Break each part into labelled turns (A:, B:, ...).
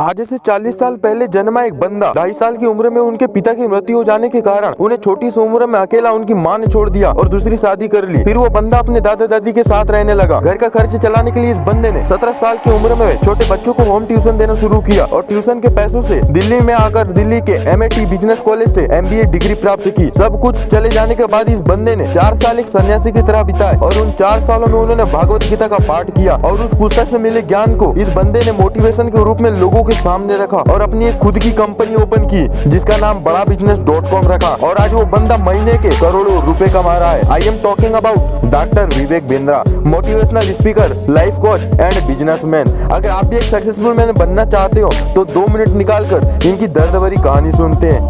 A: आज से 40 साल पहले जन्मा एक बंदा 2.5 साल की उम्र में उनके पिता की मृत्यु हो जाने के कारण उन्हें छोटी सी उम्र में अकेला उनकी मां ने छोड़ दिया और दूसरी शादी कर ली। फिर वो बंदा अपने दादा दादी के साथ रहने लगा। घर का खर्च चलाने के लिए इस बंदे ने 17 साल की उम्र में छोटे बच्चों को होम ट्यूशन देना शुरू किया और ट्यूशन के पैसों से दिल्ली में आकर दिल्ली के MIT बिजनेस कॉलेज से MBA डिग्री प्राप्त की। सब कुछ चले जाने के बाद इस बंदे ने 4 साल एक सन्यासी की तरह बिताए और उन 4 सालों में उन्होंने भगवत गीता का पाठ किया और उस पुस्तक से मिले ज्ञान को इस बंदे ने मोटिवेशन के रूप में लोगों के सामने रखा और अपनी एक खुद की कंपनी ओपन की जिसका नाम badabusiness.com रखा और आज वो बंदा महीने के करोड़ों रुपए कमा रहा है। I am talking about doctor Vivek Bindra, motivational speaker, life coach and businessman. अगर आप भी एक सक्सेसफुल मैन बनना चाहते हो तो 2 मिनट निकाल कर इनकी दर्द भरी कहानी सुनते हैं।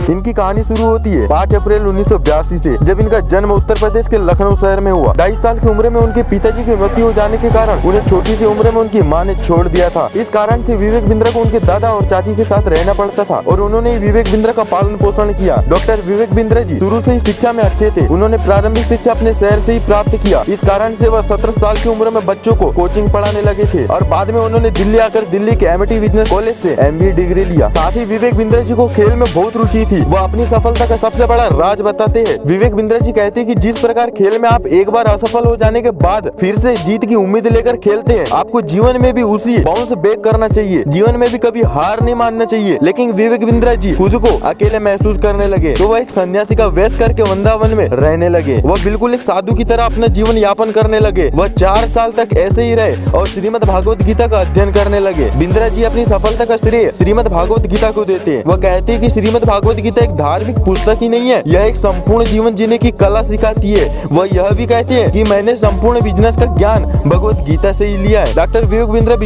A: इनकी कहानी शुरू होती है 5 अप्रैल 1982 से, जब इनका जन्म उत्तर प्रदेश के लखनऊ शहर में हुआ। 2.5 साल की उम्र में उनके पिताजी की मृत्यु हो जाने के कारण उन्हें छोटी सी उम्र में उनकी मां ने छोड़ दिया था। इस कारण से विवेक बिंद्रा को उनके दादा और चाची के साथ रहना पड़ता था और उन्होंने विवेक बिंद्रा का पालन पोषण किया। डॉक्टर विवेक बिंद्रा जी शुरू से ही शिक्षा में अच्छे थे। उन्होंने प्रारंभिक शिक्षा अपने शहर से ही प्राप्त किया। इस कारण से वह 17 साल की उम्र में बच्चों को कोचिंग पढ़ाने लगे थे और बाद में उन्होंने दिल्ली आकर दिल्ली के MIT बिजनेस कॉलेज से MBA डिग्री लिया। साथ ही विवेक बिंद्रा जी को खेल में बहुत रुचि थी। वह अपनी सफलता का सबसे बड़ा राज बताते हैं। विवेक बिंद्रा जी कहते हैं कि जिस प्रकार खेल में आप एक बार असफल हो जाने के बाद फिर से जीत की उम्मीद लेकर खेलते हैं, आपको जीवन में भी उसी बाउंस बैक करना चाहिए। जीवन में भी कभी हार नहीं मानना चाहिए। लेकिन विवेक बिंद्रा जी खुद को अकेले महसूस करने लगे तो वह एक सन्यासी का वेश करके वृंदावन में रहने लगे। वह बिल्कुल एक साधु की तरह अपना जीवन यापन करने लगे। वह 4 साल तक ऐसे ही रहे और श्रीमद् भागवत गीता का अध्ययन करने लगे। बिंद्रा जी अपनी सफलता का श्रेय श्रीमद् भागवत गीता को देते हैं। वह कहते हैं कि श्रीमद् भागवत गीता एक धार्मिक पुस्तक ही नहीं है, यह एक संपूर्ण जीवन जीने की कला सिखाती है। वह यह भी कहते हैं कि मैंने संपूर्ण बिजनेस का ज्ञान भगवत गीता से ही लिया है। Doctor Vivek Bindra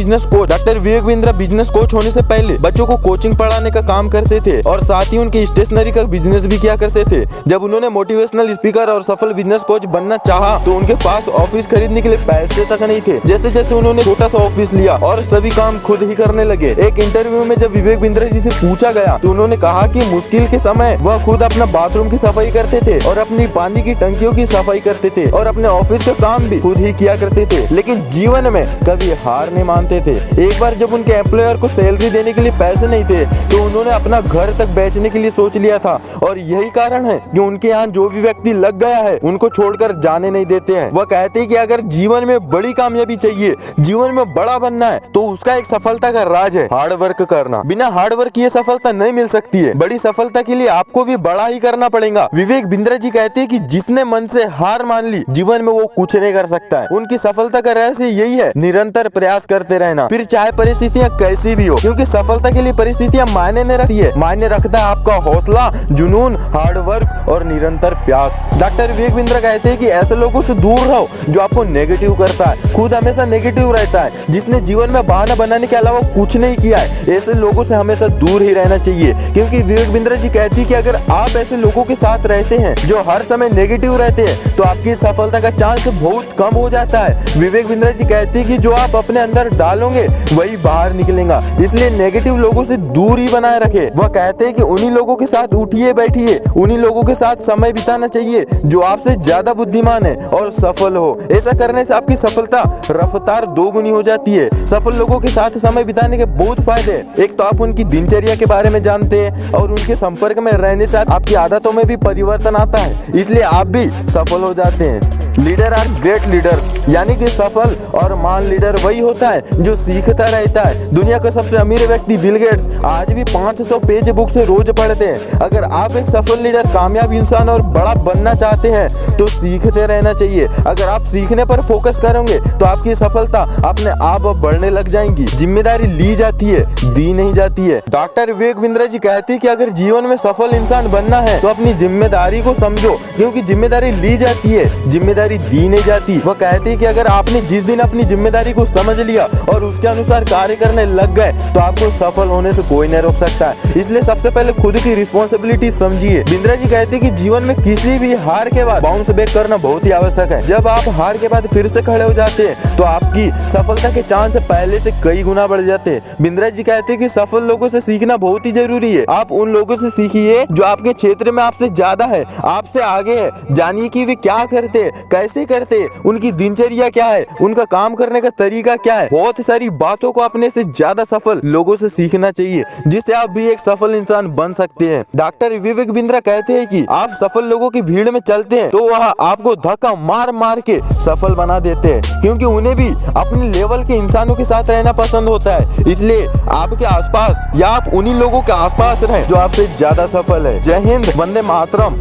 A: business coach होने से पहले बच्चों को कोचिंग पढ़ाने का काम करते थे और साथ ही उनके स्टेशनरी का बिजनेस भी किया करते थे। जब उन्होंने मोटिवेशनल स्पीकर और सफल बिजनेस कोच बनना चाहा तो उनके पास ऑफिस खरीदने के लिए पैसे तक नहीं थे। जैसे जैसे उन्होंने छोटा सा ऑफिस लिया और सभी काम खुद ही करने लगे। एक इंटरव्यू में जब विवेक बिंद्रा जी से पूछा गया तो उन्होंने कहा कि मुश्किल के समय वह खुद अपना बाथरूम की सफाई करते थे और अपनी पानी की टंकियों की सफाई करते थे और अपने ऑफिस का काम भी खुद ही किया करते थे। लेकिन जीवन में कभी हार नहीं मानते थे। एक बार जब उनके एम्प्लॉयर को सैलरी देने के लिए पैसे नहीं थे तो उन्होंने अपना घर तक बेचने के लिए सोच लिया था और यही कारण है कि उनके यहाँ जो भी व्यक्ति लग गया है उनको छोड़कर जाने नहीं देते हैं। वह कहते हैं कि अगर जीवन में बड़ी कामयाबी चाहिए, जीवन में बड़ा बनना है तो उसका एक सफलता का राज है हार्ड वर्क करना। बिना हार्ड वर्क किए सफलता नहीं मिल सकती है। बड़ी सफलता के लिए आपको भी बड़ा ही करना पड़ेगा। विवेक बिंद्रा जी कहते हैं कि जिसने मन से हार मान ली जीवन में वो कुछ नहीं कर सकता है। उनकी सफलता का रहस्य यही है, निरंतर प्रयास करते रहना, फिर चाहे परिस्थितियां कैसी भी हो, क्योंकि सफलता के लिए परिस्थितियां मायने नहीं रखती है। मायने रखता है आपका हौसला, जुनून, हार्ड वर्क और निरंतर प्रयास। डॉक्टर विवेक बिंद्रा कहते हैं कि ऐसे लोगों से दूर रहो जो आपको नेगेटिव करता है, खुद हमेशा नेगेटिव रहता है, जिसने जीवन में बहाना बनाने के अलावा कुछ नहीं किया है। ऐसे लोगों से हमेशा दूर ही रहना चाहिए, क्योंकि विवेक बिंद्रा जी कहती है कि अगर आप ऐसे लोगों के साथ रहते हैं जो हर समय नेगेटिव रहते हैं तो आपकी सफलता का चांस बहुत कम हो जाता है। विवेक बिंद्रा जी कहते हैं कि जो आप अपने अंदर डालोगे वही बाहर निकलेगा, इसलिए नेगेटिव लोगों से दूर ही बनाए रखे। वह कहते हैं कि उन्हीं लोगों के साथ उठिए बैठिए, उन्हीं लोगों के साथ समय बिताना चाहिए जो आपसे ज्यादा बुद्धिमान है और सफल हो। ऐसा करने से आपकी सफलता रफ्तार 2 गुनी हो जाती है। सफल लोगों के साथ समय बिताने के बहुत फायदे हैं। एक तो आप उनकी दिनचर्या के बारे में जानते हैं और उनके संपर्क में रहने से आपकी आदतों में भी परिवर्तन आता है, इसलिए आप भी सफल हो जाते हैं। लीडर आर ग्रेट लीडर्स, यानी कि सफल और महान लीडर वही होता है जो सीखता रहता है। दुनिया का सबसे अमीर व्यक्ति बिल गेट्स आज भी 500 पेज बुक से रोज पढ़ते हैं। अगर आप एक सफल लीडर, कामयाब इंसान और बड़ा बनना चाहते हैं तो सीखते रहना चाहिए। अगर आप सीखने पर फोकस करेंगे तो आपकी सफलता अपने आप बढ़ने लग जाएंगी। जिम्मेदारी ली जाती है, दी नहीं जाती है। डॉक्टर विवेक बिंद्रा जी कहती है कि अगर जीवन में सफल इंसान बनना है तो अपनी जिम्मेदारी को समझो, क्योंकि जिम्मेदारी ली जाती है, जिम्मेदारी दी नहीं जाती। वो कहते हैं कि अगर आपने जिस दिन अपनी जिम्मेदारी को समझ लिया और उसके अनुसार कार्य करने लग गए तो आपको सफल होने से कोई नहीं रोक सकता है। इसलिए सबसे पहले खुद की रिस्पॉन्सिबिलिटी समझिए। बिंद्रा जी कहते हैं कि जीवन में किसी भी हार के बाद बाउंस बैक करना बहुत ही आवश्यक है। जब आप हार के बाद फिर से खड़े हो जाते हैं तो आपकी सफलता के चांस पहले से कई गुना बढ़ जाते हैं। बिंद्रा जी कहते हैं कि सफल लोगों से सीखना बहुत ही जरूरी है। आप उन लोगों से सीखिए जो आपके क्षेत्र में आपसे ज्यादा है, आपसे आगे है। जानिए कि वे क्या करते हैं, कैसे करते हैं, उनकी दिनचर्या क्या है, उनका काम करने का तरीका क्या है। बहुत सारी बातों को अपने से ज्यादा सफल लोगों से सीखना चाहिए, जिससे आप भी एक सफल इंसान बन सकते हैं। डॉक्टर विवेक बिंद्रा कहते हैं कि आप सफल लोगों की भीड़ में चलते हैं तो वह आपको धक्का मार मार के सफल बना देते हैं, क्योंकि उन्हें भी अपने लेवल के इंसानों के साथ रहना पसंद होता है। इसलिए आपके आसपास या आप उन्हीं लोगों के आसपास रहें जो आपसे ज्यादा सफल है। जय हिंद, वंदे मातरम।